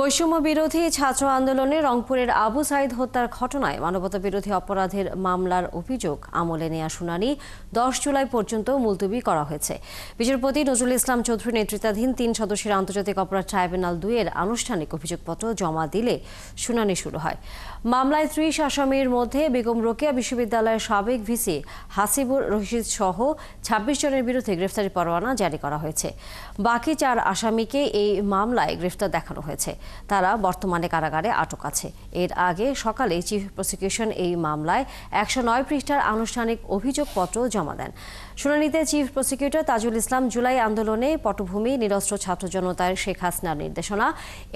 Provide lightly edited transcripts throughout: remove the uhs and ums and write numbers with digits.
বৈষম্য বিরোধী ছাত্র আন্দোলনে রংপুরের আবু সাইদ হত্যার ঘটনায় মানবতা বিরোধী অপরাধের মামলার অভিযোগ আমলে নেওয়া শুনানি 10 জুলাই পর্যন্ত মুলতবি করা হয়েছে। বিচারপতি নজরুল ইসলাম চৌধুরী নেতৃত্বাধীন 3 সদস্যের আন্তর্জাতিক অপরাধ ট্রাইব্যুনাল 2 এর আনুষ্ঠানিক অভিযোগপত্র জমা দিলে শুনানি শুরু হয়। মামলায় 30 আসামির মধ্যে বেগম রোকেয়া বিশ্ববিদ্যালয়ের সাবেক ভিসি হাসিবুর রশিদ সহ 26 জনের বিরুদ্ধে গ্রেফতারি পরোয়ানা জারি করা হয়েছে। বাকি 4 আসামিকে এই মামলায় গ্রেফতার দেখানো হয়েছে। তারা বর্তমানে কারাগারে আটক আছে। এর আগে সকালে চিফ প্রসিকিউশন এই মামলায় 109 পৃষ্ঠার আনুষ্ঠানিক অভিযোগপত্র জমা দেন। শুনানিতে চিফ প্রসিকিউটর তাজুল ইসলাম জুলাই আন্দোলনে পটভূমি নিরস্ত্র ছাত্র জনতার শেখ হাসিনার নির্দেশনা,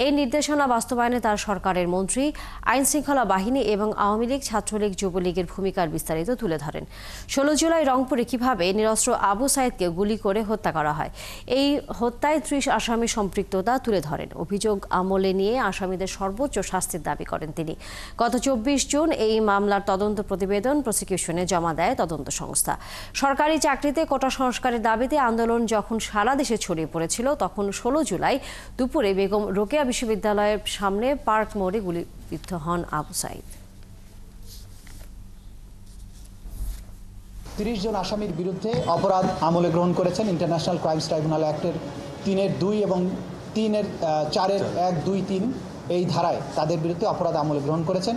এই নির্দেশনা বাস্তবায়নে তার সরকারের মন্ত্রী, আইন শৃঙ্খলা বাহিনী এবং আওয়ামী লীগ, ছাত্রলীগ, যুবলীগের ভূমিকার বিস্তারিত তুলে ধরেন। 16 জুলাই রংপুরে কিভাবে নিরস্ত্র আবু সাইদকে গুলি করে হত্যা করা হয়, এই হত্যায় 30 আসামির সম্পৃক্ততা তুলে ধরেন। অভিযোগ আমলে নিয়ে আসামিদের সর্বোচ্চ শাস্তির দাবি করেন তিনি। গত 24 জুন এই মামলার তদন্ত প্রতিবেদন প্রসিকিউশনে জমা দেয় তদন্ত সংস্থা। সরকারি চাকরিতে কোটা সংস্কারের দাবিতে আন্দোলন যখন সারা দেশে ছড়িয়ে পড়েছিল, তখন 16 জুলাই দুপুরে বেগম রোকেয়া বিশ্ববিদ্যালয়ের সামনে পার্ক মোড়ে গুলিবিদ্ধ হন আবু সাইদ। 30 জন আসামির বিরুদ্ধে অপরাধ আমলে গ্রহণ করেছেন ইন্টারন্যাশনাল ক্রাইমস ট্রাইব্যুনাল অ্যাক্টের 3-2 এবং 4-1-2-3 এই ধারায় তাদের বিরুদ্ধে অপরাধ আমলে গ্রহণ করেছেন।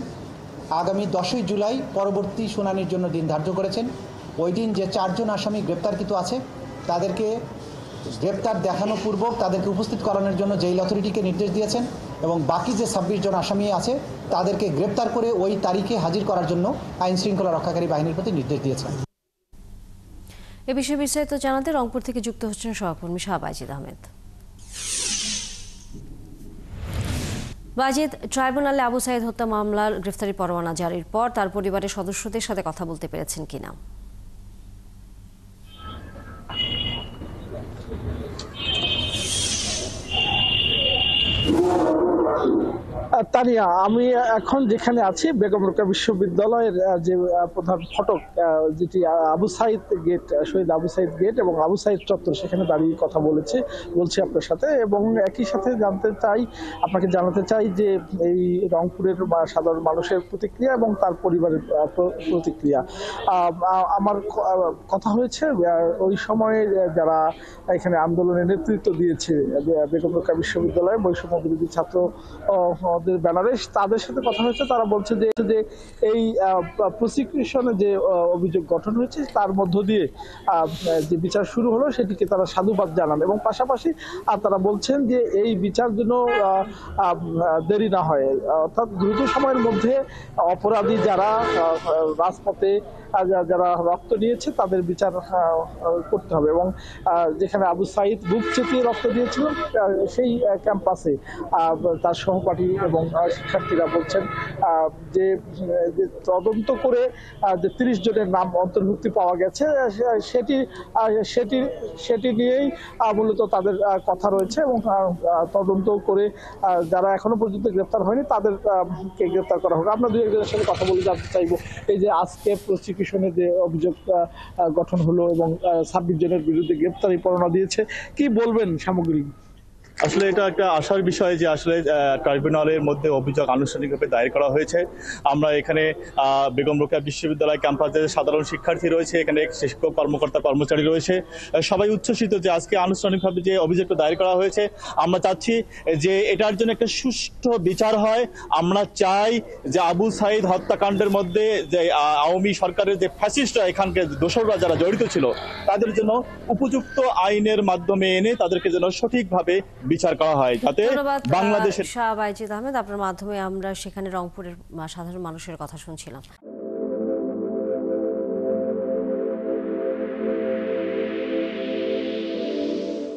আগামী 10ই জুলাই পরবর্তী শুনানির জন্য দিন ধার্য করেছেন। ওই দিন যে 4 জন আসামি গ্রেপ্তারকৃত আছে তাদেরকে গ্রেপ্তার দেখানো পূর্বক তাদেরকে উপস্থিত করানোর জন্য জেল অথরিটিকে নির্দেশ দিয়েছেন এবং বাকি যে 26 জন আসামি আছে তাদেরকে গ্রেপ্তার করে ওই তারিখে হাজির করার জন্য আইন শৃঙ্খলা রক্ষাকারী বাহিনীর প্রতি নির্দেশ দিয়েছেন। এ বিষয়ে বিস্তারিত জানাতে রংপুর থেকে যুক্ত হচ্ছেন সহকর্মী শাহবাজিদ আহমেদ। বাজিদ, ট্রাইব্যুনালে আবু সাইদ হত্যা মামলার গ্রেফতারি পরোয়ানা জারির পর তার পরিবারের সদস্যদের সাথে কথা বলতে পেরেছেন কিনা? তানিয়া, আমি এখন যেখানে আছি বেগম রোকেয়া বিশ্ববিদ্যালয়ের যে প্রধান ফটক, যেটি আবু সাইদ গেট, শহীদ আবু সাইদ গেট এবং আবু সাইদ চত্বর, সেখানে দাঁড়িয়ে কথা বলছি আপনার সাথে। এবং একই সাথে আপনাকে জানাতে চাই যে এই রংপুরের সাধারণ মানুষের প্রতিক্রিয়া এবং তার পরিবারের প্রতিক্রিয়া। আমার কথা হয়েছে ওই সময়ে যারা এখানে আন্দোলনের নেতৃত্ব দিয়েছে বেগম রোকেয়া বিশ্ববিদ্যালয়ে বৈষম্য বিরোধী ছাত্র ব্যানারে, তাদের সাথে কথা হয়েছে। তারা বলছে যে এই প্রসিকিউশনে যে অভিযোগ গঠন হয়েছে তার মধ্য দিয়ে যে বিচার শুরু হলো সেটিকে তারা সাধুবাদ জানান এবং পাশাপাশি তারা বলছেন যে এই বিচার যেন দেরি না হয়, অর্থাৎ দ্রুত সময়ের মধ্যে অপরাধী যারা রাজপথে যারা রক্ত নিয়েছে তাদের বিচার করতে হবে। এবং যেখানে আবু সাইদ বুক চেপিয়ে রক্ত দিয়েছিল সেই ক্যাম্পাসে তার সহপাঠী এবং শিক্ষার্থীরা বলছেন যে তদন্ত করে যে 30 জনের নাম অন্তর্ভুক্তি পাওয়া গেছে সেটি নিয়েই মূলত তাদের কথা রয়েছে এবং তদন্ত করে যারা এখনো পর্যন্ত গ্রেপ্তার হয়নি তাদেরকে গ্রেপ্তার করা হবে। আমরা 2-1 সাথে কথা বলে জানতে চাইবো এই যে আজকে প্রসিকিউশনে যে অভিযোগ গঠন হলো এবং 26 জনের বিরুদ্ধে গ্রেপ্তারি পরোয়ানা দিয়েছে, কি বলবেন সামগ্রিক? আসলে এটা একটা আশার বিষয় যে আসলে ট্রাইব্যুনালের মধ্যে অভিযোগ আনুষ্ঠানিকভাবে দায়ের করা হয়েছে। আমরা এখানে বেগম রোকেয়া বিশ্ববিদ্যালয় ক্যাম্পাসে সাধারণ শিক্ষার্থী রয়েছে, এখানে শিক্ষক কর্মকর্তা কর্মচারী রয়েছে, সবাই উচ্ছ্বসিত যে আজকে আনুষ্ঠানিকভাবে যে অভিযোগটা দায়ের করা হয়েছে। আমরা চাচ্ছি যে এটার জন্য একটা সুষ্ঠু বিচার হয়। আমরা চাই যে আবু সাইদ হত্যাকাণ্ডের মধ্যে যে আওয়ামী সরকারের যে ফ্যাসিস্টরা এখানকার দোসররা যারা জড়িত ছিল তাদের জন্য উপযুক্ত আইনের মাধ্যমে এনে তাদেরকে যেন সঠিকভাবে বিচার করা হয়, যাতে বাংলাদেশের। শাহবাজিদ আহমেদ, আপনার মাধ্যমে আমরা সেখানে রংপুরের সাধারণ মানুষের কথা শুনছিলাম।